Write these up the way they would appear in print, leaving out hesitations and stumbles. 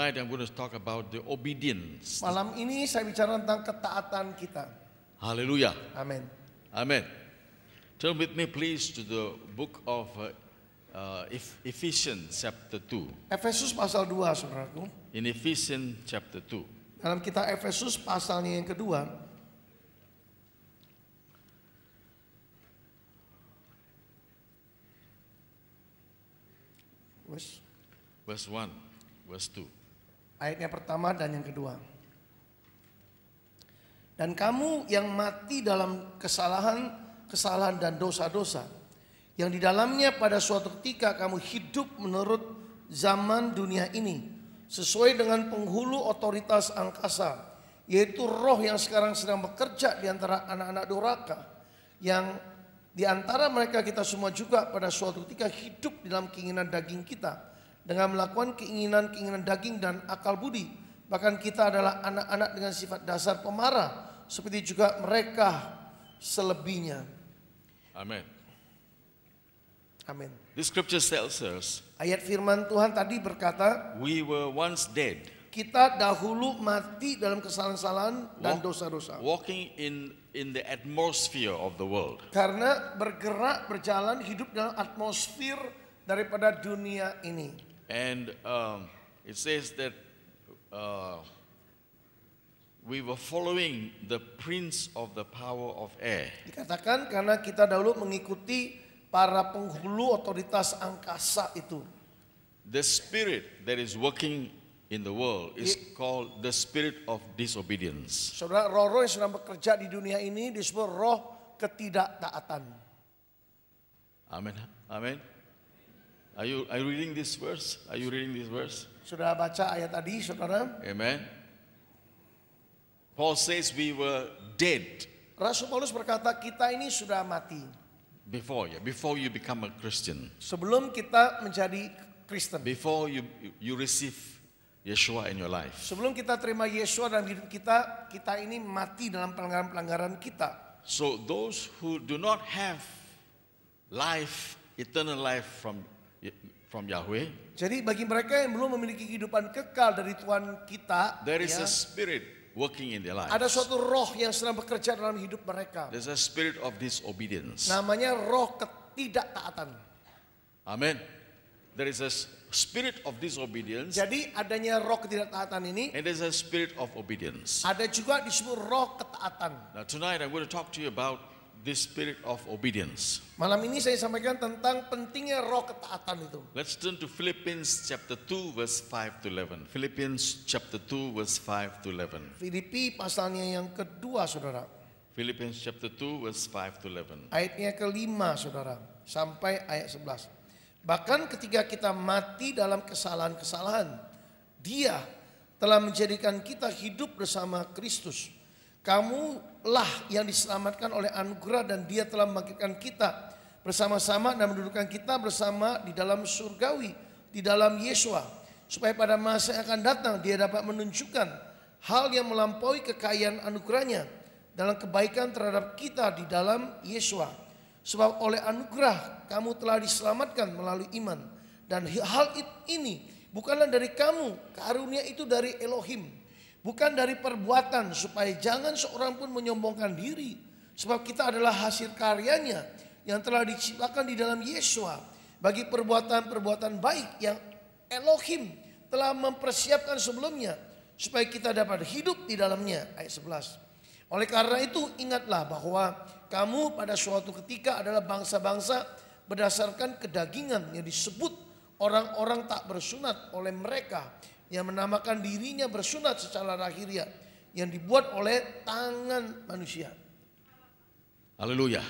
Tonight I'm going to talk about the obedience. Malam ini saya bicara tentang ketaatan kita. Hallelujah. Amin. Amen. Turn with me please to the book of Ephesians chapter 2. Efesus pasal 2, saudaraku. In Ephesians chapter 2. Dalam kitab Efesus pasalnya yang kedua. Verse 1, verse 2. Ayatnya pertama dan yang kedua. Dan kamu yang mati dalam kesalahan dan dosa-dosa, yang di dalamnya pada suatu ketika kamu hidup menurut zaman dunia ini, sesuai dengan penghulu otoritas angkasa, yaitu roh yang sekarang sedang bekerja di antara anak-anak durhaka, yang di antara mereka kita semua juga pada suatu ketika hidup di dalam keinginan daging kita, dengan melakukan keinginan-keinginan daging dan akal budi. Bahkan kita adalah anak-anak dengan sifat dasar pemarah, seperti juga mereka selebihnya. Amen. Amin. The scripture tells us, Ayat firman Tuhan tadi berkata, we were once dead, kita dahulu mati dalam kesalahan-kesalahan dan dosa-dosa. walking in the atmosphere of the world. Karena bergerak, berjalan, hidup dalam atmosfer daripada dunia ini. And it says that we were following the prince of the power of air. Dikatakan karena kita dahulu mengikuti para penghulu otoritas angkasa itu. The spirit that is working in the world is called the spirit of disobedience. Saudara, roh-roh yang sedang bekerja di dunia ini disebut roh ketidaktaatan. Amen. Amen. Are you reading this verse? Are you reading this verse? Sudah baca ayat tadi, saudara? Amen. Paul says we were dead Rasul Paulus berkata kita ini sudah mati before you become a Christian. sebelum kita menjadi Kristen. Before you receive Yeshua in your life. Sebelum kita terima Yesus dalam hidup kita, kita ini mati dalam pelanggaran-pelanggaran kita. So those who do not have life, eternal life from Yahweh, Jadi bagi mereka yang belum memiliki kehidupan kekal dari Tuhan kita, there is a spirit working in their lives. ada suatu roh yang sedang bekerja dalam hidup mereka. There's a spirit of disobedience. Namanya roh ketidaktaatan. Amen. There is a spirit of disobedience Jadi adanya roh ketidaktaatan ini, and there's a spirit of obedience. ada juga disebut roh ketaatan. Now tonight I'm going to talk to you about this spirit of obedience. Malam ini saya sampaikan tentang pentingnya roh ketaatan itu. Let's turn to Philippians chapter 2 verse 5 to 11. Philippians chapter 2 verse 5 to 11. Filipi pasalnya yang kedua, saudara. Philippians chapter 2 verse 5 to 11. Ayatnya kelima, saudara, sampai ayat 11. Bahkan ketika kita mati dalam kesalahan-kesalahan, Dia telah menjadikan kita hidup bersama Kristus. Kamulah yang diselamatkan oleh anugerah dan Dia telah membangkitkan kita bersama-sama dan mendudukkan kita bersama di dalam surgawi, di dalam Yesua, supaya pada masa yang akan datang Dia dapat menunjukkan hal yang melampaui kekayaan anugerahnya dalam kebaikan terhadap kita di dalam Yesua. Sebab oleh anugerah kamu telah diselamatkan melalui iman, dan hal ini bukanlah dari kamu, karunia itu dari Elohim, bukan dari perbuatan, supaya jangan seorang pun menyombongkan diri. Sebab kita adalah hasil karyanya yang telah diciptakan di dalam Yesua bagi perbuatan-perbuatan baik yang Elohim telah mempersiapkan sebelumnya, supaya kita dapat hidup di dalamnya. Ayat 11. Oleh karena itu ingatlah bahwa kamu pada suatu ketika adalah bangsa-bangsa berdasarkan kedagingan yang disebut orang-orang tak bersunat oleh mereka yang menamakan dirinya bersunat secara lahiriah yang dibuat oleh tangan manusia. Hallelujah.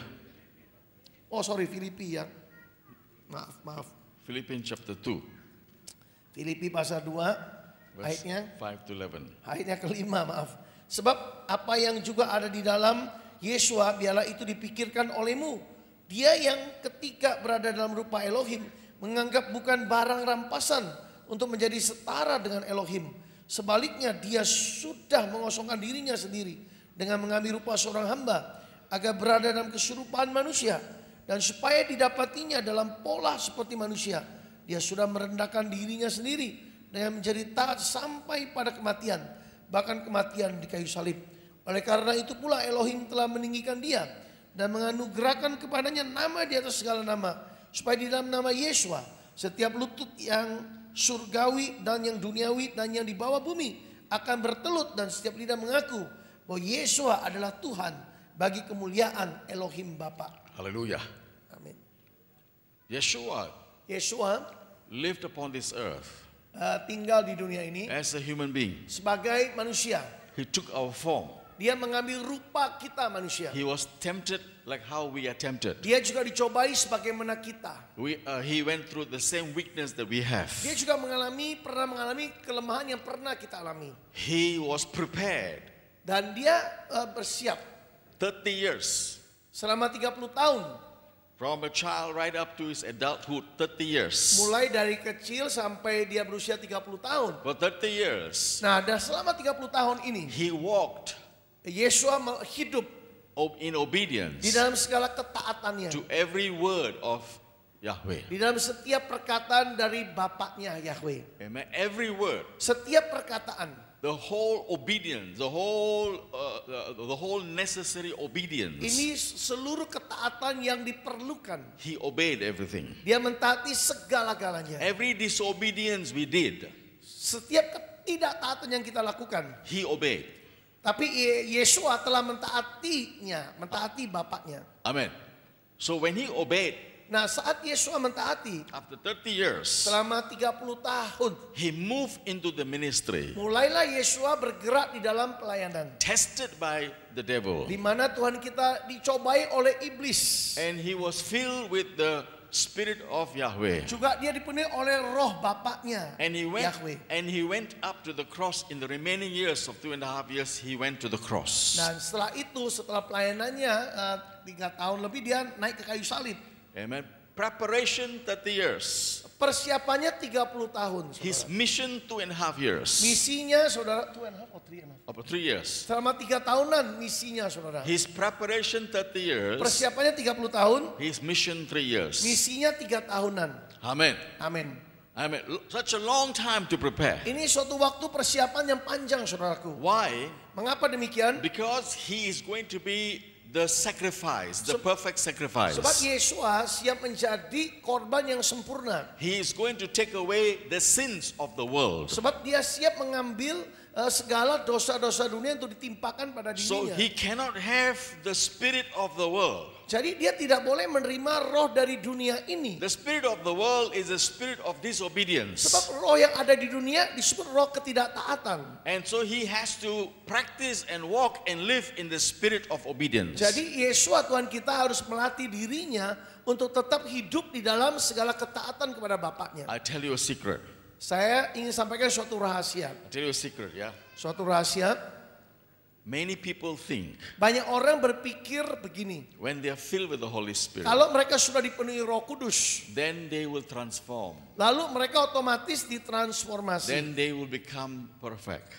Oh sorry, Filipi ya. Maaf. Philippians chapter 2 Filipi pasal 2 verse ayatnya 5 to 11. ayatnya kelima, maaf. Sebab apa yang juga ada di dalam Yesua, biarlah itu dipikirkan olehmu. Dia yang ketika berada dalam rupa Elohim menganggap bukan barang rampasan untuk menjadi setara dengan Elohim. Sebaliknya dia sudah mengosongkan dirinya sendiri dengan mengambil rupa seorang hamba agar berada dalam keserupaan manusia, dan supaya didapatinya dalam pola seperti manusia, dia sudah merendahkan dirinya sendiri dengan menjadi taat sampai pada kematian, bahkan kematian di kayu salib. Oleh karena itu pula Elohim telah meninggikan dia dan menganugerahkan kepadanya nama di atas segala nama, supaya di dalam nama Yesua setiap lutut yang surgawi dan yang duniawi dan yang di bawah bumi akan bertelut, dan setiap lidah mengaku bahwa Yesua adalah Tuhan, bagi kemuliaan Elohim Bapa. Hallelujah. Amin. Yeshua Yesua lived upon this earth tinggal di dunia ini as a human being. sebagai manusia. He took our form. Dia mengambil rupa kita manusia. He was tempted like how we are tempted. Dia juga dicobai sebagaimana kita. He went through the same weakness that we have. Dia juga pernah mengalami kelemahan yang pernah kita alami. He was prepared. Dan dia bersiap 30 years. selama 30 tahun. From a child right up to his adulthood, 30 years. Mulai dari kecil sampai dia berusia 30 tahun. For 30 years, Nah, dan selama 30 tahun ini, he walked Yesua hidup in obedience di dalam segala ketaatannya. to every word of Yahweh. Di dalam setiap perkataan dari Bapaknya Yahweh. Amen. Every word, Setiap perkataan. the whole obedience, the whole necessary obedience. Ini seluruh ketaatan yang diperlukan. He obeyed everything. Dia mentaati segala-galanya. Every disobedience we did, Setiap ketidaktaatan yang kita lakukan, he obeyed. tapi Yesua telah mentaati Bapaknya. Amen. So when he obeyed, Nah, saat Yesua mentaati after 30 years, selama 30 tahun, he moved into the ministry, mulailah Yesua bergerak di dalam pelayanan. tested by the devil. Di mana Tuhan kita dicobai oleh iblis. And he was filled with the Spirit of Yahweh. Juga dia dipenuhi oleh roh Bapaknya, And he Yahweh. went up to the cross. In the remaining years of 2.5 years, he went to the cross. Dan setelah itu, setelah pelayanannya 3 tahun lebih, dia naik ke kayu salib. Amen. Preparation 30 years. Persiapannya 30 tahun. His Saudara. mission 2.5 years. Misinya, saudara, 2.5 or 3.5. About 3 years. Selama 3 tahunan misinya, saudara. His preparation 30 years. Persiapannya 30 tahun, His mission 3 years. misinya 3 tahunan. Amen. Amin. Amen. Such a long time to prepare. Ini suatu waktu persiapan yang panjang, saudaraku. Why? Mengapa demikian? Because he is going to be the sacrifice, the perfect sacrifice. Sebab Yesua siap menjadi korban yang sempurna. He is going to take away the sins of the world. Sebab dia siap mengambil segala dosa-dosa dunia untuk ditimpakan pada So dirinya. he cannot have the spirit of the world. Jadi dia tidak boleh menerima roh dari dunia ini. The spirit of the world is the spirit of disobedience. Sebab roh yang ada di dunia disebut roh ketidaktaatan. And so he has to practice and walk and live in the spirit of obedience. Jadi Yesua Tuhan kita harus melatih dirinya untuk tetap hidup di dalam segala ketaatan kepada Bapaknya. I tell you a secret. Saya ingin sampaikan suatu rahasia. I tell you a secret, yeah. Suatu rahasia. Many people think Banyak orang berpikir begini. when they are filled with the Holy Spirit, Kalau mereka sudah dipenuhi Roh Kudus, then they will transform. lalu mereka otomatis ditransformasi. Then they will become perfect.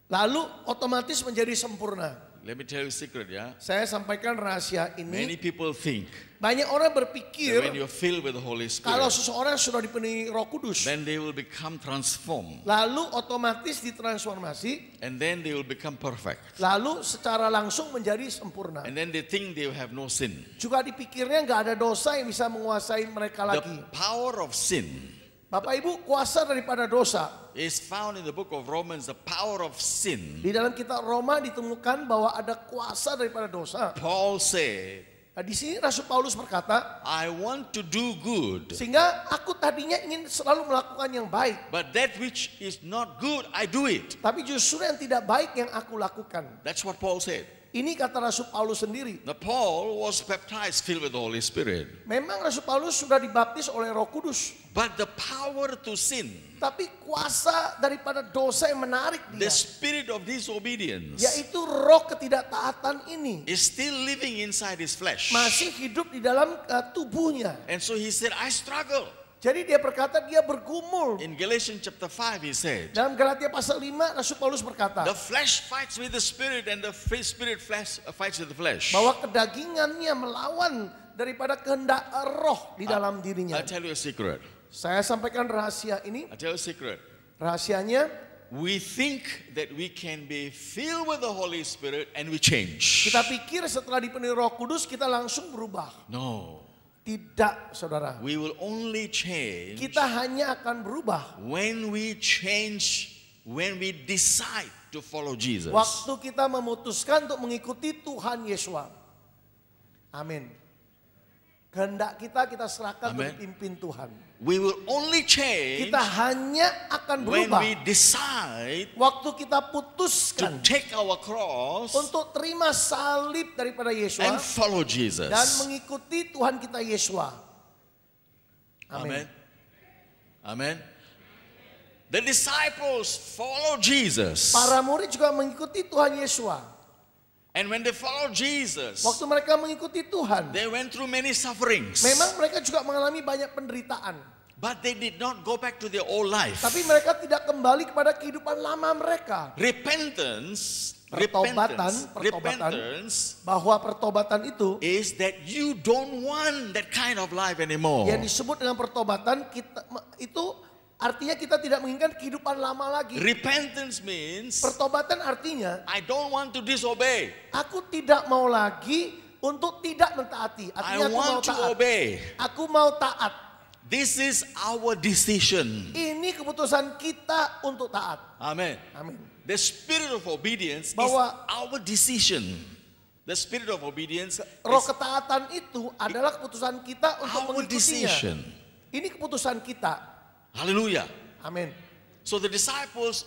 Lalu otomatis menjadi sempurna. Let me tell you a secret, yeah. Saya sampaikan rahasia Many ini. people think Banyak orang that berpikir when you're filled with the Holy kalau Spirit, seseorang sudah dipenuhi Roh Kudus, then they will become transformed. lalu otomatis ditransformasi, And then they will become perfect. lalu secara langsung menjadi sempurna. And then they think they have no sin. Juga dipikirnya nggak ada dosa yang bisa menguasai mereka lagi. The power of sin Bapak Ibu, kuasa daripada dosa. is found in the book of Romans. The power of sin. Di dalam kitab Roma ditemukan bahwa ada kuasa daripada dosa. Paul said, Nah, di sini Rasul Paulus berkata, I want to do good, sehingga aku tadinya ingin selalu melakukan yang baik, but that which is not good, I do it. tapi justru yang tidak baik yang aku lakukan. That's what Paul said. Ini kata Rasul Paulus sendiri. Now Paul was baptized, filled with the Holy Spirit. Memang Rasul Paulus sudah dibaptis oleh Roh Kudus, But the power to sin, tapi kuasa daripada dosa yang menarik the dia, spirit of disobedience, yaitu roh ketidaktaatan ini, is still living inside his flesh. masih hidup di dalam tubuhnya. And so he said, I struggle. Jadi dia berkata dia bergumul. In Galatians chapter 5 he said, Dalam Galatia pasal 5 Rasul Paulus berkata the flesh fights with the spirit and the spirit fights with the flesh. bahwa kedagingannya melawan daripada kehendak roh di dalam dirinya. I'll tell you a secret. Saya sampaikan rahasia ini. I'll tell you a secret. Rahasianya, we think that we can be filled with the Holy Spirit and we change. kita pikir setelah dipenuhi Roh Kudus kita langsung berubah. No. Tidak, saudara. We will only change Kita hanya akan berubah when we decide to follow Jesus. waktu kita memutuskan untuk mengikuti Tuhan Yesua. Amin. Kehendak kita serahkan untuk Amen. pimpin Tuhan. We will only change Kita hanya akan when berubah we decide waktu kita to putuskan take our cross untuk terima salib daripada Yesua and follow Jesus. dan mengikuti Tuhan kita Yesua. Amen. Amin. Amen. The disciples follow Jesus. Para murid juga mengikuti Tuhan Yesua. And when they follow Jesus, Waktu mereka mengikuti Tuhan, they went through many sufferings. memang mereka juga mengalami banyak penderitaan. But they did not go back to their old life. Tapi mereka tidak kembali kepada kehidupan lama mereka. Repentance Bahwa pertobatan itu is that you don't want that kind of life anymore. yang disebut dengan pertobatan itu artinya kita tidak menginginkan kehidupan lama lagi. Repentance means Pertobatan artinya I don't want to disobey. aku tidak mau lagi untuk tidak mentaati. I Artinya aku mau want to taat. obey. Aku mau taat. This is our decision. Ini keputusan kita untuk taat. Amen. Amin. The spirit of obedience is Bahwa our decision. The spirit of obedience Roh is ketaatan itu adalah keputusan kita untuk our mengikutinya. decision. Ini keputusan kita. Hallelujah. Amin. So the disciples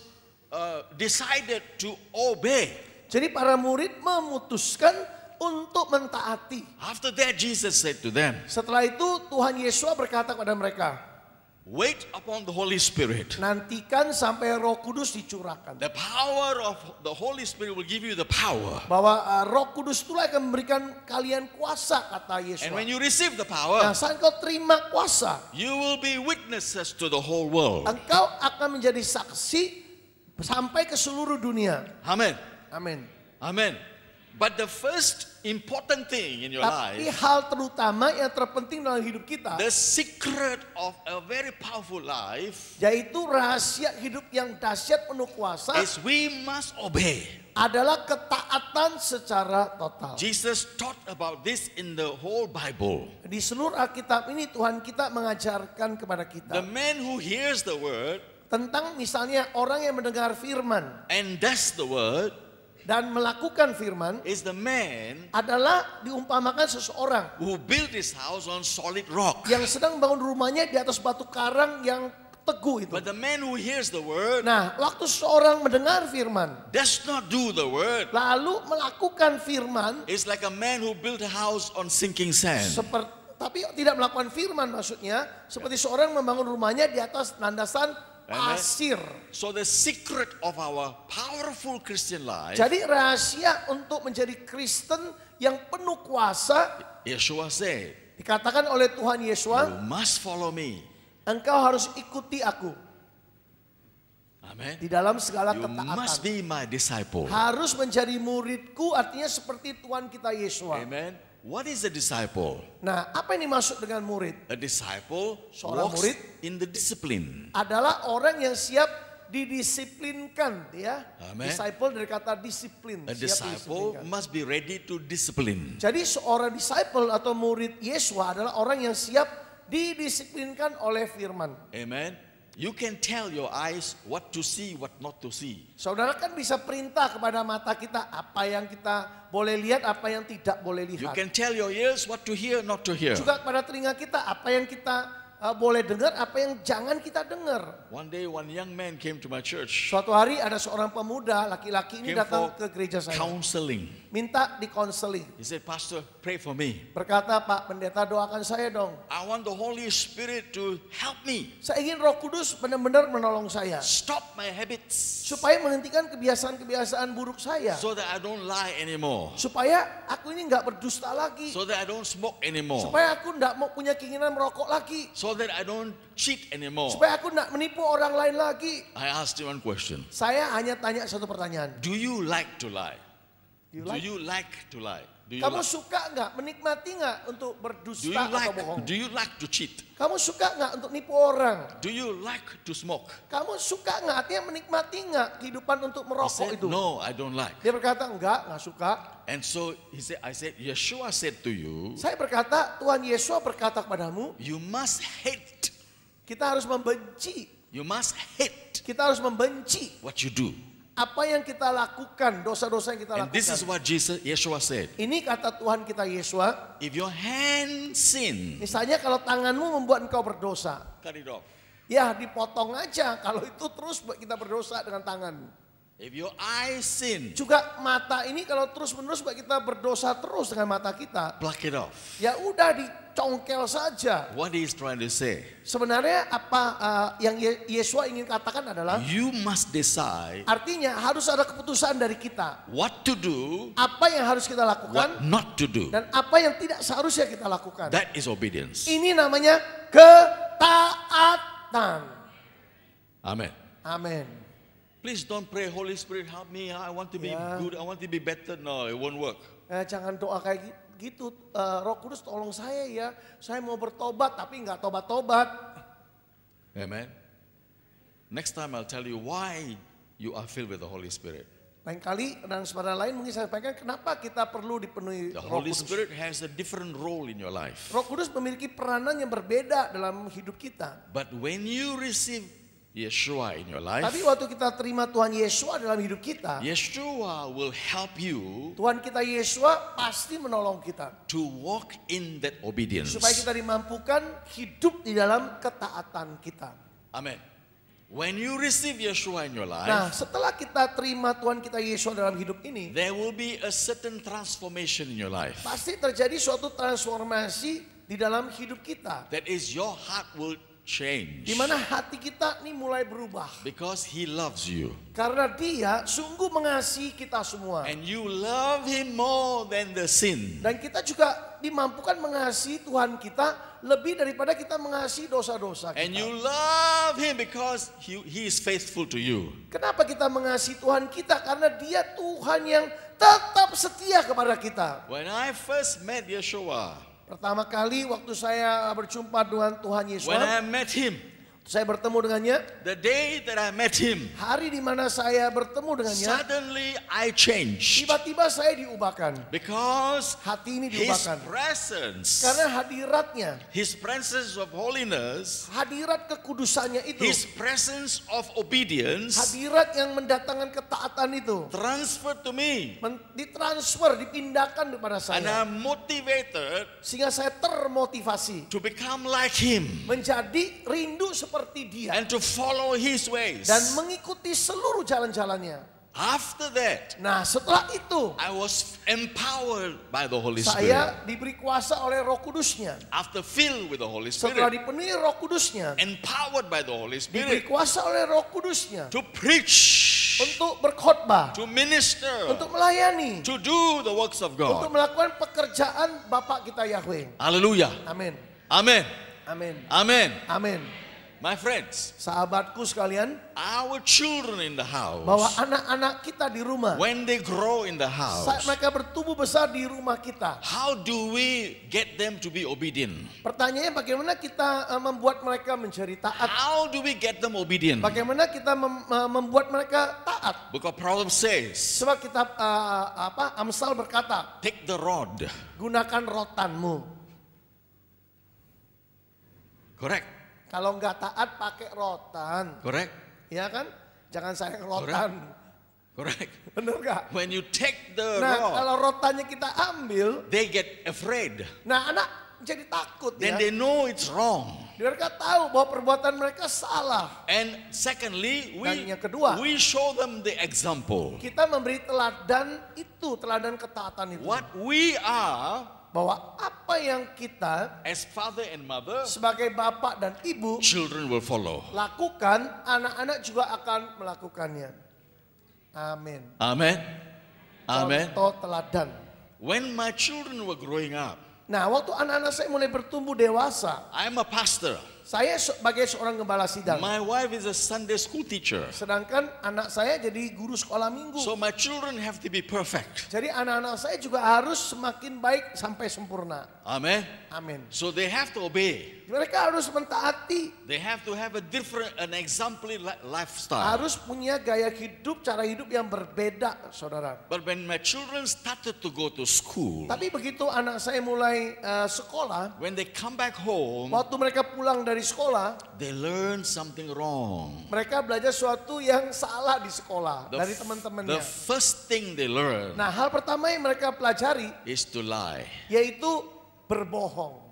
decided to obey. Jadi para murid memutuskan untuk mentaati. After that, Jesus said to them, Setelah itu Tuhan Yesus berkata kepada mereka, wait upon the Holy Spirit. nantikan sampai Roh Kudus dicurahkan. The power of the Holy Spirit will give you the power. Bahwa Roh Kudus itulah akan memberikan kalian kuasa, kata Yesus. And when you receive the Nah, power, saat kau terima kuasa, you will be witnesses to the whole world. engkau akan menjadi saksi sampai ke seluruh dunia. Amen. Amin. Amen. But the first important thing in your Tapi life, hal terutama yang terpenting dalam hidup kita, the secret of a very powerful life, yaitu rahasia hidup yang dahsyat penuh kuasa, is we must obey. adalah ketaatan secara total. Jesus taught about this in the whole Bible. Di seluruh Alkitab ini Tuhan kita mengajarkan kepada The kita man who hears the word tentang misalnya orang yang mendengar firman and does the word dan melakukan firman is the man adalah diumpamakan seseorang who built his house on solid rock. yang sedang bangun rumahnya di atas batu karang yang teguh itu. But the man who hears the word Nah, waktu seorang mendengar firman does not do the word lalu melakukan firman is like a man who built a house on sinking sand. tapi tidak melakukan firman, maksudnya seperti seorang membangun rumahnya di atas landasan Amen. pasir. So the secret of our powerful Christian life, Jadi rahasia untuk menjadi Kristen yang penuh kuasa Yeshua said, dikatakan oleh Tuhan Yesus, you must follow me. engkau harus ikuti aku Amen. di dalam segala You must ketaatan. be my disciple. Harus menjadi muridku, artinya seperti Tuhan kita Yesus. Amen. What is a disciple? Nah, apa yang dimaksud dengan murid? A disciple Seorang walks murid in the discipline. Adalah orang yang siap didisiplinkan, ya. Amen. Disciple dari kata disiplin. A siap disciple didisiplinkan. must be ready to discipline. Jadi seorang disciple atau murid Yesus adalah orang yang siap didisiplinkan oleh firman. Amen. You can tell your eyes what to see, what not to see. Saudara kan bisa perintah kepada mata kita apa yang kita boleh lihat, apa yang tidak boleh You lihat. can tell your ears what to hear, not to hear. Juga kepada telinga kita apa yang kita boleh dengar, apa yang jangan kita dengar. One day, one young man came to my church, Suatu hari ada seorang pemuda laki-laki ini came datang for ke gereja saya. counseling. Minta dikonseling. He said, Pastor, pray for me. Berkata, Pak Pendeta doakan saya dong. I want the Holy Spirit to help me Saya ingin Roh Kudus benar-benar menolong saya. stop my habits Supaya menghentikan kebiasaan-kebiasaan buruk saya. so that I don't lie anymore, Supaya aku ini nggak berdusta lagi. so that I don't smoke anymore, Supaya aku nggak mau punya keinginan merokok lagi. so that I don't cheat anymore. Supaya aku nggak menipu orang lain lagi. I asked him one question. Saya hanya tanya satu pertanyaan. Do you like to lie? You Do like? you like to lie? Do you Kamu like, suka nggak, menikmati nggak untuk do berdusta you atau bohong? like, do you like to cheat? Kamu suka nggak untuk nipu orang? Do you like to smoke? Kamu suka nggak, artinya menikmati nggak kehidupan untuk He merokok said, itu? no, I don't like. Dia berkata, nggak suka. And so I said, Yeshua said to you, Saya berkata, Tuhan Yesus berkata kepadamu, you must hate. kita harus membenci. You must hate Kita harus membenci what you do. apa yang kita lakukan, dosa-dosa yang kita And this is lakukan. what Yeshua said. Ini kata Tuhan kita Yesus. If your hand sin, Misalnya kalau tanganmu membuat engkau berdosa, cut it off. ya dipotong aja. Kalau itu terus buat kita berdosa dengan tangan. If your eye sin, Juga mata ini kalau terus-menerus buat kita berdosa terus dengan mata kita, pluck it off. ya udah dicongkel saja. What he is trying to say, Sebenarnya apa yang Yesus ingin katakan adalah, you must decide artinya harus ada keputusan dari kita. what to do, Apa yang harus kita what lakukan not to do. dan apa yang tidak seharusnya kita lakukan. That is obedience. Ini namanya ketaatan. Amen. Amin. Please don't pray, Holy Spirit help me, I want to be Ya. good, I want to be better. No, it won't work. Jangan doa kayak gitu. Roh Kudus tolong saya ya. Saya mau bertobat tapi nggak tobat-tobat. Amen. Next time I'll tell you why you are filled with the Holy Spirit. Lain kali dan saudara lain mungkin saya sampaikan kenapa kita perlu dipenuhi The Roh Holy Kudus. Spirit has a different role in your life. Roh Kudus memiliki peranan yang berbeda dalam hidup kita. But when you receive Yeshua in your life, Tapi waktu kita terima Tuhan Yesus dalam hidup kita, Yeshua will help you Tuhan kita Yesus pasti menolong kita. to walk in that obedience. Supaya kita dimampukan hidup di dalam ketaatan kita. Amen. When you receive Yeshua in your Nah, life, setelah kita terima Tuhan kita Yesus dalam hidup ini, there will be a certain transformation in your life. pasti terjadi suatu transformasi di dalam hidup kita. That is, your heart will change. Di mana hati kita nih mulai berubah. Because He loves you. Karena Dia sungguh mengasihi kita semua. And you love Him more than the sin. Dan kita juga dimampukan mengasihi Tuhan kita lebih daripada kita mengasihi dosa-dosa And you kita. love Him because He is faithful to you. Kenapa kita mengasihi Tuhan kita? Karena Dia Tuhan yang tetap setia kepada kita. When I first met Yeshua, Pertama kali waktu saya berjumpa dengan Tuhan Yesus, when I met Him, saya bertemu dengannya. the day that I met Him, Hari di mana saya bertemu dengannya, suddenly I changed. tiba-tiba saya diubahkan. Because Hati ini His diubahkan. presence, Karena hadiratnya, His presence of holiness, hadirat kekudusannya itu, His presence of obedience hadirat yang mendatangkan ketaatan itu, transferred to me. ditransfer, dipindahkan kepada And saya. I'm motivated Sehingga saya termotivasi to become like Him menjadi rindu seperti Dia and to follow His ways. dan mengikuti seluruh jalan-jalannya. After that, Nah, setelah itu I was empowered by the Holy saya Spirit. diberi kuasa oleh Roh Kudusnya. After filled with the Holy Setelah Spirit, dipenuhi Roh Kudusnya, empowered by the Holy diberi Spirit kuasa oleh Roh Kudusnya to preach, untuk berkhotbah, to minister, untuk melayani, to do the works of untuk God. melakukan pekerjaan Bapa kita Yahweh. Hallelujah. Amin. Amen. Amin. Amen. Amin. My friends, Sahabatku sekalian, our children in the bahwa house, anak-anak kita di rumah, when they grow in the saat house, mereka bertumbuh besar di rumah kita, how do we get them to be obedient? pertanyaannya bagaimana kita membuat mereka menjadi taat? How do we get them obedient? Bagaimana kita membuat mereka taat? Book of Proverbs says, Sebab kitab Amsal berkata, take the rod. gunakan rotanmu. Correct. Kalau nggak taat pakai rotan, Correct. ya kan? Jangan sayang rotan, Correct. bener nggak? When you take the Nah, rod, kalau rotannya kita ambil, they get afraid. nah anak jadi takut Then ya. they know it's wrong. Mereka tahu bahwa perbuatan mereka salah. And secondly, Dan yang kedua, we show them the example. kita memberi teladan itu, teladan ketaatan itu. What we are Bahwa apa yang kita as father and mother, sebagai bapak dan ibu children will follow. lakukan, anak-anak juga akan melakukannya. Amin. Amen. Amen. Contoh teladan. When my children were growing up, Nah, waktu anak-anak saya mulai bertumbuh dewasa, I'm a pastor. Saya sebagai seorang gembala sidang. My wife is a Sunday school teacher. Sedangkan anak saya jadi guru sekolah minggu. So my children have to be perfect. Jadi anak-anak saya juga harus semakin baik sampai sempurna. Amen. Amin. So they have to obey. Mereka harus mentaati. They have to have an exemplary lifestyle. Harus punya gaya hidup, cara hidup yang berbeda, saudara. But when my children started to go to school, Tapi begitu anak saya mulai sekolah, when they come back home, waktu mereka pulang dari sekolah, they learn something wrong. mereka belajar sesuatu yang salah di sekolah dari The teman-temannya. first thing they learn Nah, hal pertama yang mereka pelajari is to lie. yaitu berbohong.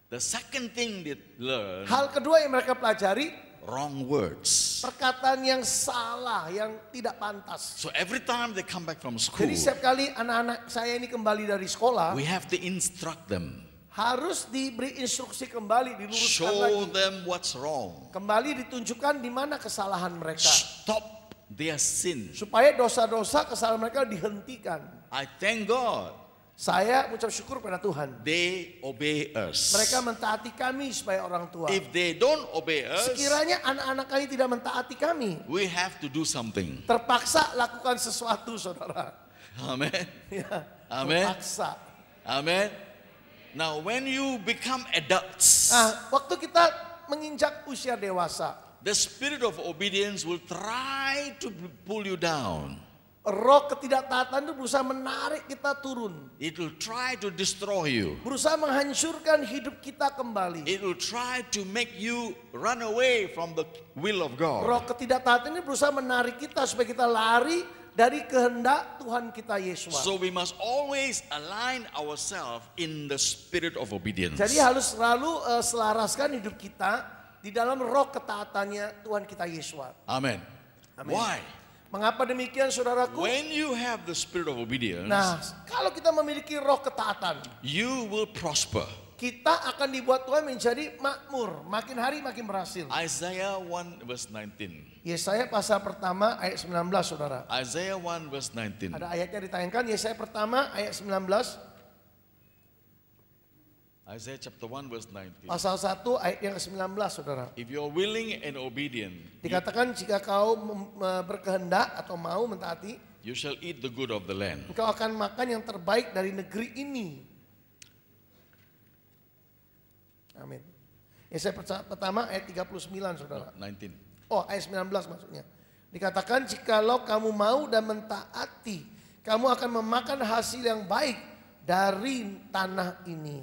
The second thing they learn, Hal kedua yang mereka pelajari, wrong words. perkataan yang salah, yang tidak pantas. So every time they come back from school, Jadi setiap kali anak-anak saya ini kembali dari sekolah, we have to instruct them, harus diberi instruksi kembali, diluruskan show lagi. them what's wrong, Kembali ditunjukkan di mana kesalahan mereka. stop their sin. Supaya dosa-dosa kesalahan mereka dihentikan. I thank God Saya mengucap syukur pada Tuhan. they obey us. Mereka mentaati kami sebagai orang tua. If they don't obey us, Sekiranya anak-anak kami tidak mentaati kami, we have to do something. terpaksa lakukan sesuatu, saudara. Amen. Ya, Amen. terpaksa. Amen. Now when you become adults, Nah, waktu kita menginjak usia dewasa, the spirit of obedience will try to pull you down. roh ketidaktaatan itu berusaha menarik kita turun. It will try to destroy you. Berusaha menghancurkan hidup kita kembali. It will try to make you run away from the will of God. Roh ketidaktaatan ini berusaha menarik kita supaya kita lari dari kehendak Tuhan kita Yesus. So we must always align ourselves in the spirit of obedience. Jadi harus selalu selaraskan hidup kita di dalam roh ketaatannya Tuhan kita Yesus. Amen. Amen. Why? Mengapa demikian, saudaraku? When you have the spirit of obedience, Nah, kalau kita memiliki roh ketaatan, you will prosper. kita akan dibuat Tuhan menjadi makmur, makin hari makin berhasil. Isaiah 1 verse 19. Yesaya pasal pertama ayat 19, saudara. Isaiah 1 verse 19. Ada ayatnya ditayangkan, Yesaya pertama ayat 19, Isaiah chapter 1 verse 19. pasal 1 ayat yang ke-19, saudara. If you are willing and obedient, Dikatakan jika kau berkehendak atau mau mentaati, you shall eat the good of the land. engkau akan makan yang terbaik dari negeri ini. Amin. Yesaya pertama ayat 39, saudara. 19. Oh, ayat 19 maksudnya. Dikatakan jikalau kamu mau dan mentaati, kamu akan memakan hasil yang baik dari tanah ini.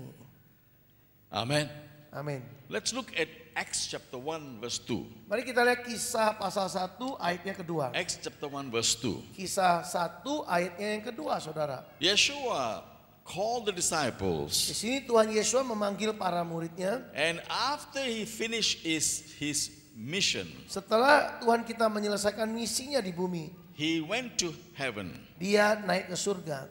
Amen. Amin. Let's look at Acts chapter 1 verse 2. Mari kita lihat kisah pasal 1 ayatnya kedua. Acts chapter 1 verse 2. Kisah 1 ayatnya yang kedua, saudara. Yeshua called the Di disciples, sini Tuhan Yesus memanggil para muridnya. and after he finished his mission, Setelah Tuhan kita menyelesaikan misinya di bumi, he went to heaven. dia naik ke surga.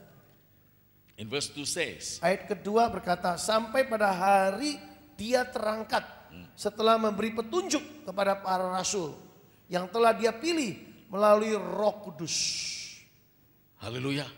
In verse 2 says, Ayat kedua berkata, sampai pada hari dia terangkat setelah memberi petunjuk kepada para rasul yang telah dia pilih melalui Roh Kudus. hallelujah.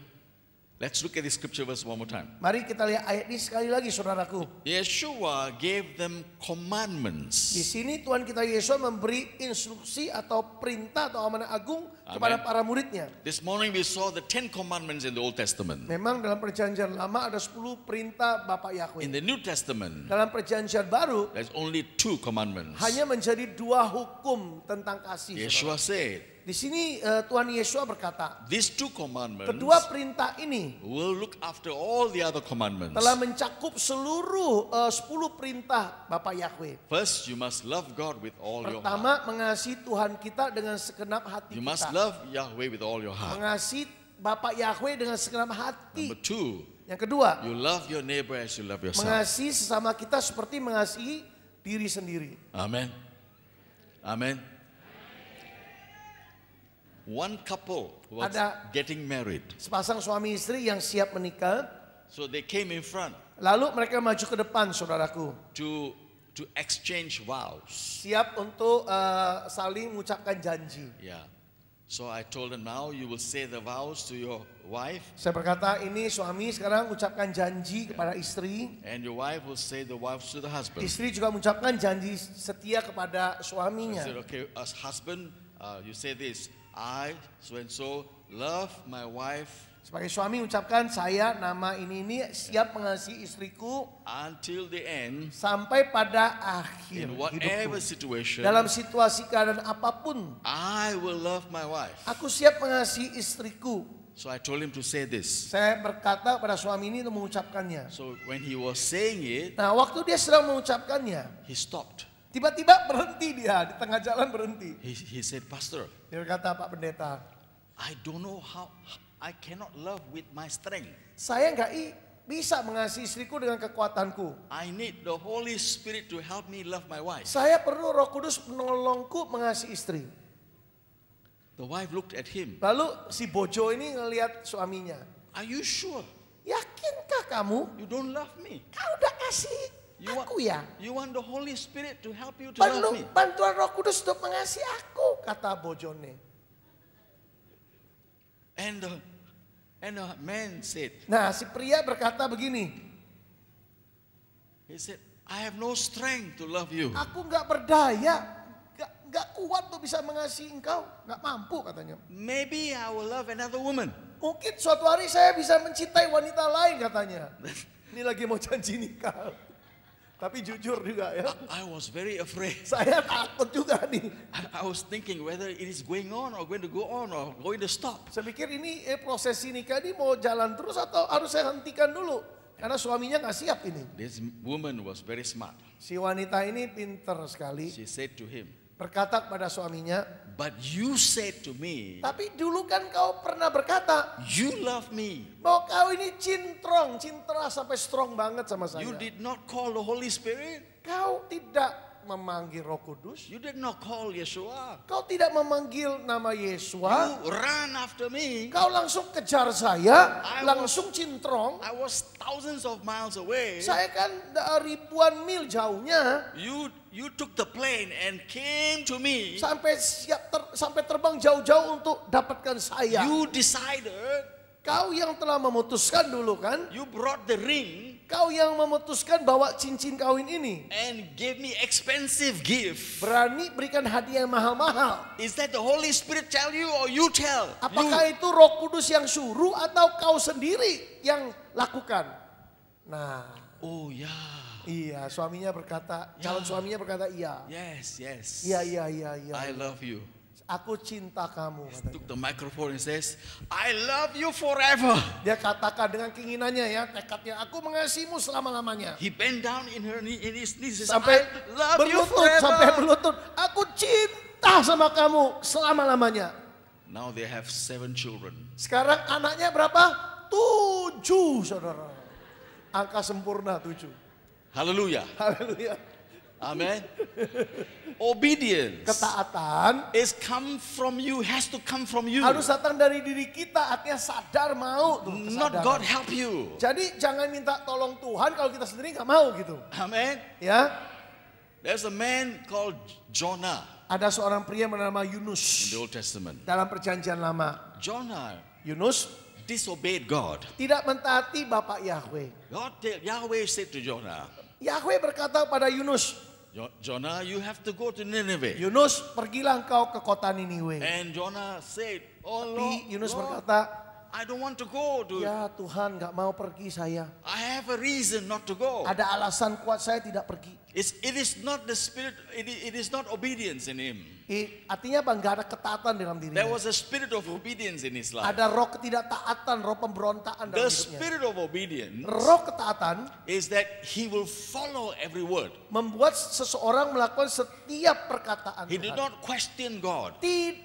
Let's look at the scripture verse one more time. Mari kita lihat ayat ini sekali lagi, saudaraku. Yeshua gave them commandments. Di sini Tuhan kita Yesus memberi instruksi atau perintah atau amanah agung kepada para muridnya. This morning we saw the 10 commandments in the Old Testament. Memang dalam perjanjian lama ada 10 perintah Bapak In Yahweh. the New Testament, Dalam perjanjian baru there's only 2 commandments. hanya menjadi 2 hukum tentang kasih. Yeshua saudara. said, Di sini Tuhan Yesus berkata, these 2 commandments kedua perintah ini will look after all the other commandments. telah mencakup seluruh 10 perintah Bapak Yahweh. First, you must love God with all your heart. Pertama, mengasihi Tuhan kita dengan segenap hati You must kita. love Yahweh with all your heart. Mengasihi Bapak Yahweh dengan segenap hati. Number 2, Yang kedua, you love your neighbor as you love yourself. mengasihi sesama kita seperti mengasihi diri sendiri. Amen. Amen. One couple was Ada- getting married. Sepasang suami istri yang siap menikah, So they came in front lalu mereka maju ke depan, saudaraku. to exchange vows. Siap untuk saling mengucapkan janji. Yeah. So I told him, now you will say the vows to your wife, Saya berkata, ini suami sekarang ucapkan janji kepada istri. and your wife will say the vows to the husband. Istri juga mengucapkan janji setia kepada I suaminya. said, okay, as husband, you say this, I, so and so, love my wife Sebagai suami ucapkan, saya nama ini siap mengasihi istriku until the end, sampai pada akhir in whatever hidupku. situation, Dalam situasi keadaan apapun, I will love my wife. aku siap mengasihi istriku. So I told him to say this. Saya berkata pada suami ini untuk mengucapkannya. So when he was saying it, Nah, waktu dia sedang mengucapkannya, he stopped. tiba-tiba berhenti dia, di tengah jalan berhenti. He said, Pastor, Dia berkata, Pak Pendeta, I don't know how, I cannot love with my strength. saya nggak bisa mengasihi istriku dengan kekuatanku. I need the Holy Spirit to help me love my wife. Saya perlu Roh Kudus menolongku mengasihi istri. The wife looked at him. Lalu si bojo ini ngelihat suaminya. Are you sure Yakinkah kamu? you don't love me? Kau udah kasih aku ya? You want the Holy Spirit to help you to love Perlu me? bantuan Roh Kudus untuk mengasihi aku, kata bojone. And the man said, Nah, si pria berkata begini, he said, I have no strength to love you. aku nggak berdaya, nggak kuat untuk bisa mengasihi engkau, nggak mampu katanya. Maybe I will love another woman. Mungkin suatu hari saya bisa mencintai wanita lain katanya. Ini lagi mau janji nikah. Tapi jujur juga ya, I was very afraid. saya takut juga nih. I was thinking whether it is going on or going to go on or going to stop. Saya pikir ini prosesi nikah ini mau jalan terus atau harus saya hentikan dulu. Karena suaminya nggak siap ini. This woman was very smart. Si wanita ini pinter sekali. She said to him, Berkata kepada suaminya, but you said to me, tapi dulu kan kau pernah berkata you love me. bahwa kau ini cintra sampai strong banget sama saya. You did not call the Holy Spirit. Kau tidak memanggil Roh Kudus. You did not call Yeshua. Kau tidak memanggil nama Yesua. You ran after me. Kau langsung kejar saya, I langsung cintrong. I was thousands of miles away. Saya kan ribuan mil jauhnya. You took the plane and came to me. Sampai terbang jauh-jauh untuk dapatkan saya. You decided. Kau yang telah memutuskan dulu kan? You brought the ring Kau yang memutuskan bawa cincin kawin ini. and gave me expensive gift. Berani berikan hadiah yang mahal-mahal. Is that the Holy Spirit tell you or you tell? Apakah itu Roh Kudus yang suruh atau kau sendiri yang lakukan? Nah, Oh yeah. iya, suaminya berkata, calon suaminya berkata, iya. Yes, yes. Iya. I love you. Aku cinta kamu. Katanya. Took the microphone and says, I love you forever. Dia katakan dengan keinginannya ya, tekadnya, aku mengasihimu selama-lamanya. He bent down in his knees. Sampai I love you sampai forever. berlutut, aku cinta sama kamu selama-lamanya. Now they have 7 children. Sekarang anaknya berapa? 7, saudara. Angka sempurna 7. Hallelujah. Haleluya. Amen. Obedience Ketaatan has to come from you. harus datang dari diri kita, artinya sadar mau tuh. Not kesadaran. God help you. Jadi jangan minta tolong Tuhan kalau kita sendiri nggak mau gitu. Amen. Ya, There's a man called Jonah ada seorang pria bernama in Yunus the Old Testament. dalam perjanjian lama. Jonah Yunus disobeyed God. tidak mentaati Bapak Yahweh. Yahweh said to Jonah, Yahweh berkata pada Yunus, Jonah, you have to go to Nineveh. Yunus, pergilah engkau ke kota Niniwe. And Jonah said, oh Tapi Lord, Yunus Lord, berkata, I don't want to go. ya Tuhan nggak mau pergi saya. I have a reason not to go. Ada alasan kuat saya tidak pergi. It is not the spirit, it is not obedience in him. Artinya apa? Nggak ada ketaatan dalam dirinya. There was a spirit of obedience in his life. Ada roh ketidaktaatan, roh pemberontakan dalam The hidupnya. spirit of obedience Roh ketaatan is that he will follow every word. membuat seseorang melakukan setiap perkataan He did Tuhan. not question God.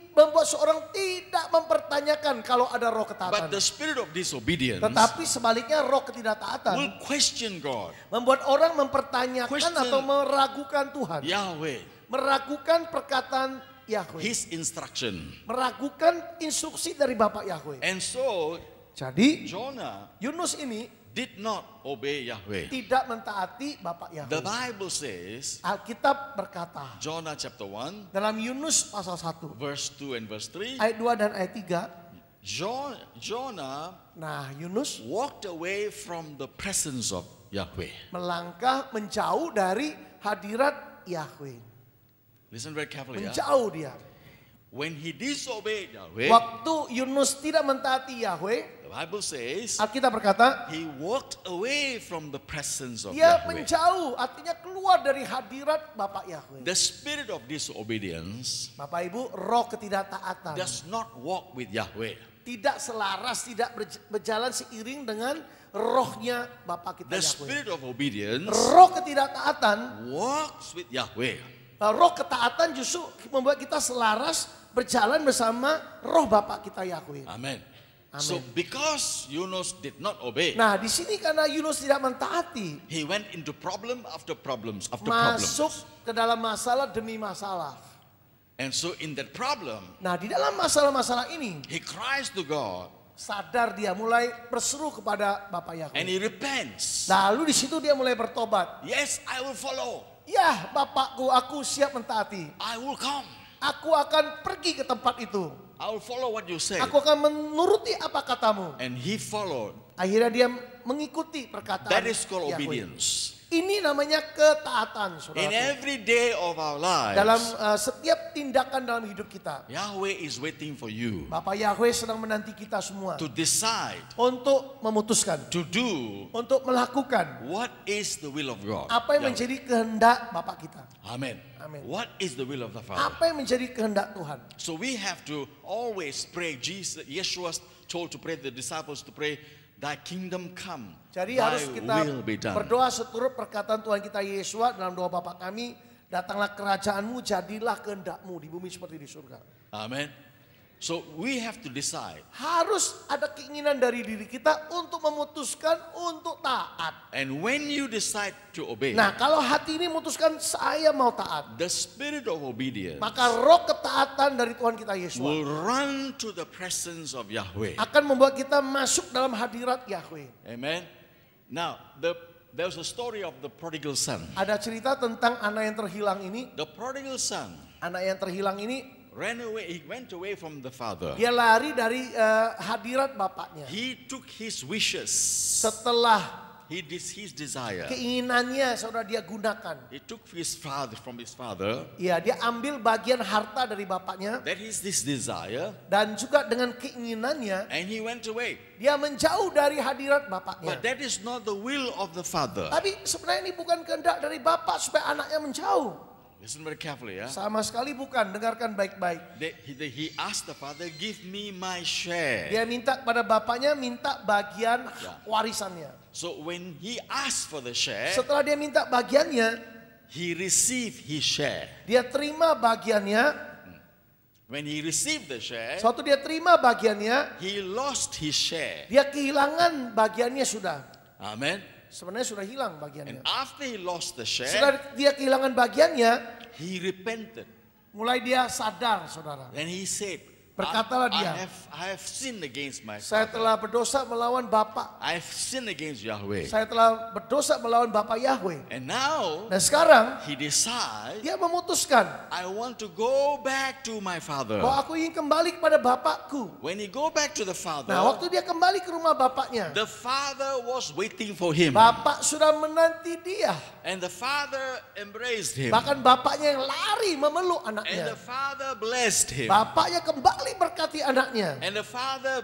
Membuat seorang tidak mempertanyakan kalau ada roh But ketaatan. the spirit of disobedience Tetapi sebaliknya roh ketidaktaatan will question God. membuat orang mempertanyakan Question atau meragukan Tuhan. Yahweh, Meragukan perkataan Yahweh. his instruction. Meragukan instruksi dari Bapak Yahweh. And so Jadi Jonah Yunus ini did not obey Yahweh. tidak mentaati Bapak The Yahweh. Bible says, Alkitab berkata Jonah chapter 1, dalam Yunus pasal 1 verse 2 and verse 3, ayat 2 dan ayat 3. Jonah Nah, Yunus walked away from the presence of Yahweh. melangkah menjauh dari hadirat Yahweh. Listen very carefully. Menjauh dia. When he disobeyed Yahweh, Waktu Yunus tidak mentaati Yahweh, the Bible says, Alkitab berkata he walked away from the presence of dia Yahweh. menjauh, artinya keluar dari hadirat Bapak Yahweh. The spirit of disobedience Bapak Ibu, roh ketidaktaatan does not walk with Yahweh. tidak selaras, tidak berjalan seiring dengan rohnya Bapak kita The Yahweh. spirit of obedience Roh ketidaktaatan, walks with Yahweh. roh ketaatan justru membuat kita selaras berjalan bersama roh Bapak kita Yahweh. Amen. Amen. So because Yunus did not obey, Nah, di sini karena Yunus tidak mentaati, he went into problem after problems after masuk problems. ke dalam masalah demi masalah. And so in that problem, Nah, di dalam masalah-masalah ini he cries to God sadar dia mulai berseru kepada Bapak and Yahweh. he repents. Lalu di situ dia mulai bertobat. Yes, I will follow. Ya, Bapakku, aku siap mentaati. I will come. Aku akan pergi ke tempat itu. I will follow what you say. Aku akan menuruti apa katamu. And he followed. Akhirnya dia mengikuti perkataan That is called Yahweh. obedience. Ini namanya ketaatan, In saudara. every day of our Dalam lives, setiap tindakan dalam hidup kita, Yahweh is waiting for you Bapak Yahweh sedang menanti kita semua to decide, untuk memutuskan, to do untuk melakukan what is the will of God. apa yang Yahweh. menjadi kehendak Bapak kita. Amen. Amen. What is the will of the Father? Apa yang menjadi kehendak Tuhan. So we have to always pray. Yeshua told to pray the disciples to pray, Thy kingdom come, Jadi Thy harus kita will be done. berdoa seturut perkataan Tuhan kita Yesus dalam doa Bapa kami, datanglah kerajaanmu, jadilah kehendakmu di bumi seperti di surga. Amen. So we have to decide. Harus ada keinginan dari diri kita untuk memutuskan untuk taat. And when you decide to obey, Nah, kalau hati ini memutuskan saya mau taat, the spirit of obedience maka roh ketaatan dari Tuhan kita Yesus will run to the presence of Yahweh. akan membuat kita masuk dalam hadirat Yahweh. Amen. Now, there's a story of the prodigal son. Ada cerita tentang anak yang terhilang ini. The prodigal son Anak yang terhilang ini ran away. He went away from the father. dia lari dari hadirat bapaknya. He took his wishes. Setelah He did his desire. keinginannya saudara dia gunakan. He took his father from his father. Ya, dia ambil bagian harta dari bapaknya That is this desire. dan juga dengan keinginannya And he went away. dia menjauh dari hadirat bapaknya. But that is not the will of the father. Tapi sebenarnya ini bukan kehendak dari bapak supaya anaknya menjauh. Listen very carefully. Sama sekali bukan, dengarkan baik-baik. He asked the father, give me my share. Dia minta kepada bapaknya, minta bagian Ya. warisannya. So when he asked for the share, Setelah dia minta bagiannya, he received his share. dia terima bagiannya. When he received the share, Suatu dia terima bagiannya, he lost his share. dia kehilangan bagiannya sudah. Amen. Sebenarnya sudah hilang And bagiannya. after he lost the share, Setelah dia kehilangan bagiannya, he repented. mulai dia sadar, saudara. And he said, Berkatalah dia, I have sinned against my Saya father. telah berdosa melawan Bapak. I have sinned against Yahweh. Saya telah berdosa melawan Bapak Yahweh. And now Dan sekarang he decides, dia memutuskan I want to go back to my father. bahwa aku ingin kembali kepada Bapakku. When he go back to the father, Nah, waktu dia kembali ke rumah bapaknya, the father was waiting for him. Bapak sudah menanti dia. And the father embraced him. Bahkan bapaknya yang lari memeluk And the anaknya. father blessed him. Bapaknya kembali berkati anaknya. And the father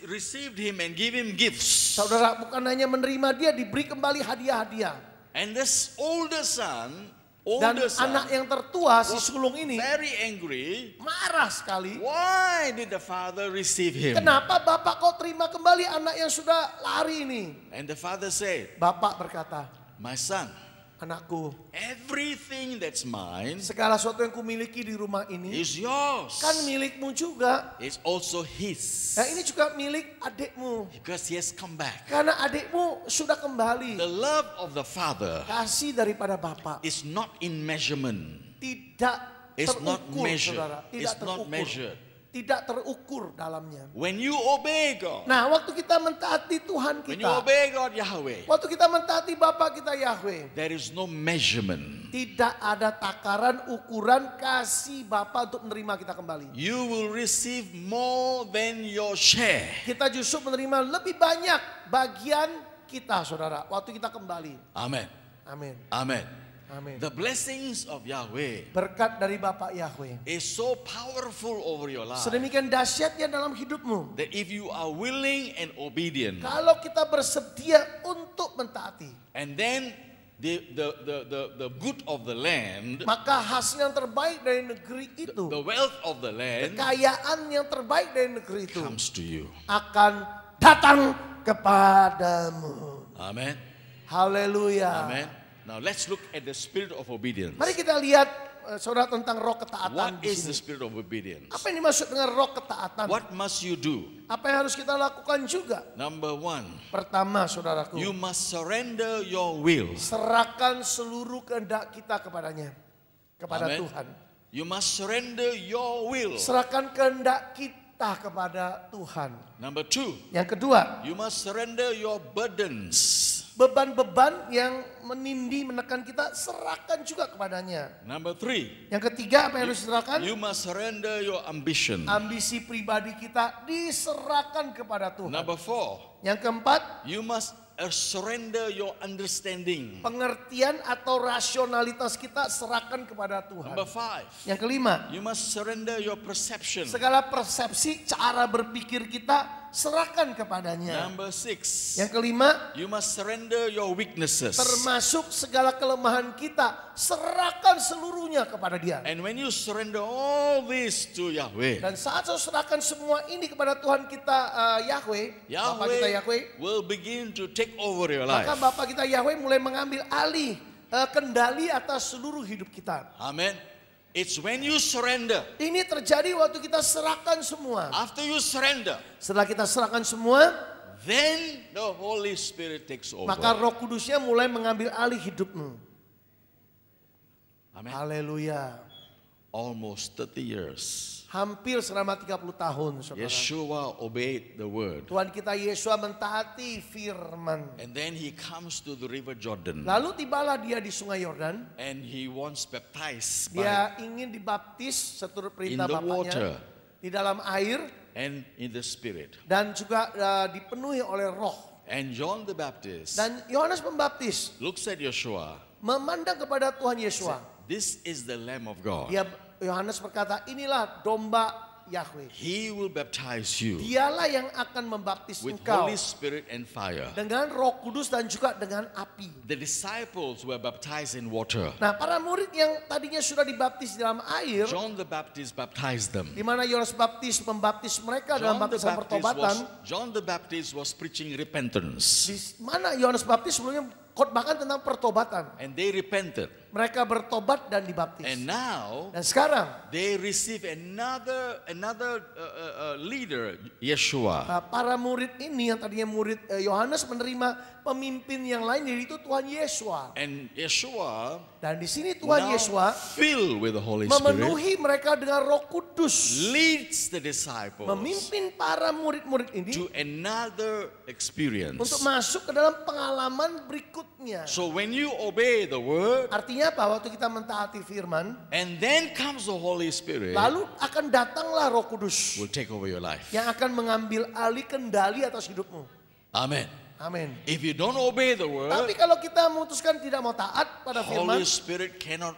received him and gave him gifts. Saudara, bukan hanya menerima dia, diberi kembali hadiah-hadiah. And this older son Dan anak yang tertua, si sulung ini, very angry. marah sekali. Why did the father receive him? Kenapa Bapak kau terima kembali anak yang sudah lari ini? And the father said, Bapak berkata, my son, anakku, everything that's mine segala sesuatu yang kumiliki di rumah ini is yours. kan milikmu juga. It's also his. Nah, ini juga milik adikmu. Because he has come back. Karena adikmu sudah kembali. The love of the father Kasih daripada Bapak is not in measurement. tidak It's not terukur, measured. saudara. Tidak It's not terukur. measured. tidak terukur dalamnya. When you obey God, Nah, waktu kita mentaati Tuhan when you kita, obey God Yahweh, waktu kita mentaati Bapa kita Yahweh, there is no measurement. tidak ada takaran ukuran kasih Bapa untuk menerima kita kembali. You will receive more than your share. Kita justru menerima lebih banyak bagian kita, saudara, waktu kita kembali. Amen. Amin. Amen. Amin. The blessings of Yahweh Berkat dari Bapa Yahweh is so powerful over your life sedemikian dahsyatnya dalam hidupmu. that if you are willing and obedient, Kalau kita bersedia untuk mentaati, and then the good of the land, maka hasil yang terbaik dari negeri itu, the wealth of the land kekayaan yang terbaik dari negeri itu comes to you. akan datang kepadamu. Amen. Haleluya. Amen. Now let's look at the spirit of obedience. Mari kita lihat saudara tentang roh ketaatan What di is the sini. spirit of obedience? Apa yang dimaksud dengan roh ketaatan? What must you do? Apa yang harus kita lakukan juga? Number one, Pertama, saudaraku, you must surrender your will. serahkan seluruh kehendak kita kepadanya, kepada Amen. Tuhan. You must surrender your will. Serahkan kehendak kita kepada Tuhan. Number two, Yang kedua, you must surrender your burdens. beban-beban yang menindih, menekan kita, serahkan juga kepadanya. Number three, Yang ketiga, apa yang harus diserahkan? you must surrender your ambition. Ambisi pribadi kita diserahkan kepada Tuhan. Number four, Yang keempat, you must surrender your understanding. pengertian atau rasionalitas kita serahkan kepada Tuhan. Number five, Yang kelima, you must surrender your perception. segala persepsi, cara berpikir kita serahkan kepadanya. Number six, Yang kelima, you must surrender your weaknesses. termasuk segala kelemahan kita, serahkan seluruhnya kepada Dia. And when you surrender all this to Yahweh, Dan saat saya serahkan semua ini kepada Tuhan kita Yahweh, Bapa kita Yahweh, will begin to take over your maka life. Bapa kita Yahweh mulai mengambil alih kendali atas seluruh hidup kita. Amen. It's when you surrender. Ini terjadi waktu kita serahkan semua. After you surrender, Setelah kita serahkan semua, then the Holy Spirit takes over. maka Roh Kudusnya mulai mengambil alih hidupmu. Amen. Haleluya. Almost 30 years, Hampir selama 30 tahun, saudara. Yeshua obeyed the word. Tuhan kita Yesus mentaati firman. And then he comes to the river Jordan. Lalu tibalah dia di sungai Yordan. And he wants baptized by, Dia ingin dibaptis seturut perintah In the bapaknya water. di dalam air and in the Spirit. dan juga dipenuhi oleh roh. And John the Baptist Dan Yohanes Pembaptis looks at Yeshua. memandang kepada Tuhan Yesus. This is the Lamb of God. Yohanes berkata, inilah domba Yahweh. He will baptize you Dialah yang akan membaptis with engkau Holy Spirit and fire. dengan Roh Kudus dan juga dengan api. The disciples were baptized in water. Nah, para murid yang tadinya sudah dibaptis di dalam air, John the Baptist baptized them. di mana Yohanes Baptis membaptis mereka dalam baptisan pertobatan, John the Baptist was preaching repentance. di mana Yohanes Baptis sebelumnya khotbahkan tentang pertobatan. And they repented. Mereka bertobat dan dibaptis. And now Dan sekarang they receive another leader, Yeshua. para murid ini yang tadinya murid Yohanes menerima pemimpin yang lain, yaitu Tuhan Yesus. And Yeshua Dan di sini Tuhan now Yesus filled with the Holy Spirit memenuhi mereka dengan Roh Kudus, leads the disciples memimpin para murid-murid ini to another experience. untuk masuk ke dalam pengalaman berikutnya. So when you obey the word, Artinya apa? Waktu kita mentaati firman, and then comes the Holy Spirit, lalu akan datanglah Roh Kudus will take over your life. yang akan mengambil alih kendali atas hidupmu. Amen. Amin. If you don't obey the word, Tapi kalau kita memutuskan tidak mau taat pada firman, Holy Spirit cannot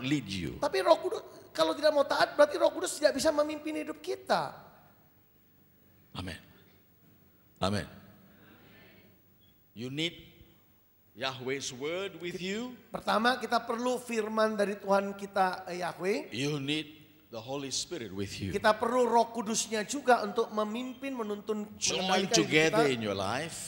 lead you. tapi Roh Kudus kalau tidak mau taat berarti Roh Kudus tidak bisa memimpin hidup kita. Amen. Amen. You need Yahweh's word with you. Pertama, kita perlu firman dari Tuhan kita Yahweh. You need the Holy Spirit with you. Kita perlu Roh Kudusnya juga untuk memimpin, menuntun, Join mengendalikan hidup together kita. in your life.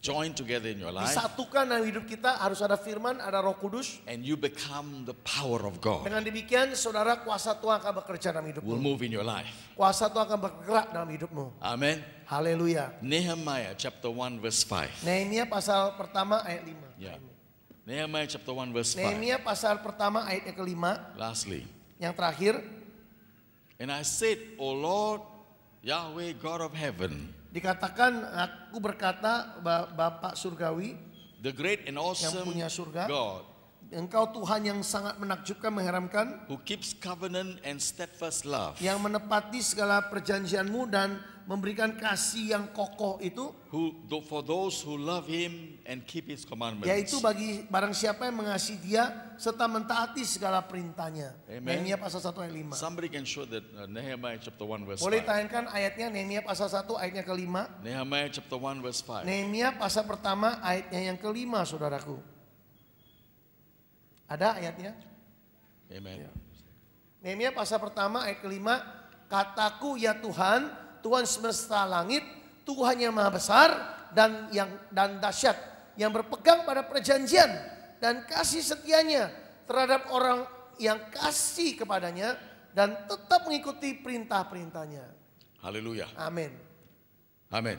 Join together in your life. Disatukan dalam hidup kita, harus ada firman, ada Roh Kudus. And you become the power of God. Dengan demikian, saudara, kuasa Tuhan akan bekerja dalam Will hidupmu. move in your life. Kuasa Tuhan akan bergerak dalam hidupmu. Amen. Haleluya. Nehemiah chapter 1 verse 5. Nehemia pasal pertama ayat 5. Yeah. Nehemiah chapter 1 verse 5. Nehemia pasal pertama ayatnya kelima. Lastly, Yang terakhir, And I said, O Lord, Yahweh, God of heaven, Dikatakan, aku berkata, Bapak surgawi, the great and awesome punya surga, God, Engkau Tuhan yang sangat menakjubkan, mengherankan, who keeps covenant and steadfast love, yang menepati segala perjanjianmu dan memberikan kasih yang kokoh itu, for those who love Him and keep His commandments. yaitu bagi barang siapa yang mengasihi Dia serta mentaati segala perintahnya. Amen. Nehemia pasal 1 ayat 5. Somebody can show that Nehemiah chapter 1 verse Boleh 5. tayangkan ayatnya, Nehemia pasal 1 ayatnya ke-5. Nehemiah chapter 1 verse 5. Nehemia pasal pertama ayatnya yang ke-5, saudaraku. Ada ayatnya? Amen. Nehemia pasal pertama ayat ke-5, kataku ya Tuhan, Tuhan semesta langit, Tuhan yang maha besar dan dahsyat, yang berpegang pada perjanjian dan kasih setianya terhadap orang yang kasih kepadanya dan tetap mengikuti perintah-perintahnya. Hallelujah. Amin. Amen.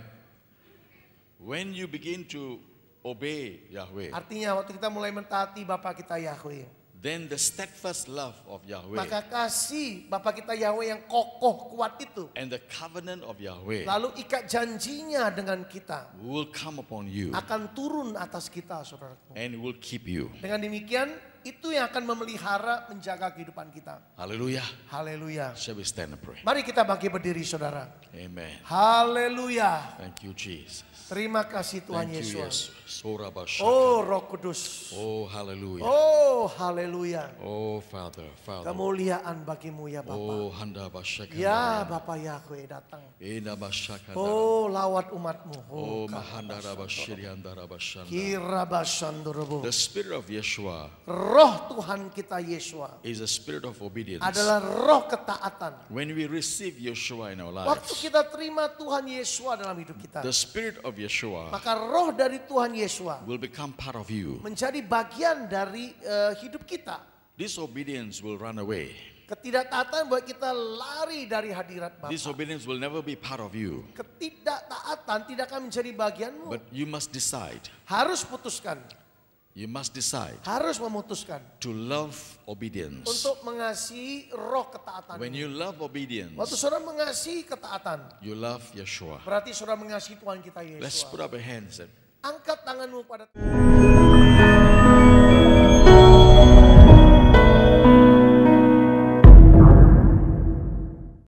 When you begin to obey Yahweh, Artinya waktu kita mulai mentaati Bapa kita Yahweh, then the steadfast love of Yahweh maka kasih Bapa kita Yahweh yang kokoh kuat itu, and the covenant of Yahweh lalu ikat janjinya dengan kita, will come upon you akan turun atas kita, saudaraku. and will keep you. Dengan demikian, itu yang akan memelihara, menjaga kehidupan kita. Hallelujah. Haleluya. Shall we stand and pray? Mari kita bangkit berdiri, saudara. Amen. Haleluya. Thank you, Jesus. Terima kasih Tuhan Thank you, Yesus. Yesus. Sorabashaka. Oh Roh Kudus. Oh, hallelujah. Oh haleluya. Oh, Father, Father. Kemuliaan bagimu ya Bapa. Oh, handa bashaka. Ya Bapa Yahweh datang. Ina bashaka. Oh lawat umatmu. Oh, mahandara bashiri handara bashanda. Kirabashandorobo. The spirit of Yeshua Roh Tuhan kita Yesua is a spirit of obedience. adalah roh ketaatan. When we receive Yeshua in our Waktu lives, kita terima Tuhan Yesua dalam hidup kita, the spirit of Yeshua maka roh dari Tuhan Yesua will become part of you. menjadi bagian dari hidup kita. Disobedience will run away. Ketidaktaatan buat kita lari dari hadirat Bapa. Disobedience will never be part of you. Ketidaktaatan tidak akan menjadi bagianmu. But you must decide. Harus putuskan, You must decide harus memutuskan to love obedience. untuk mengasihi roh ketaatan. When you love Waktu obedience, saudara mengasihi ketaatan, you love Yeshua. berarti saudara mengasihi Tuhan kita Let's Yesus. put up our hands and Angkat tanganmu pada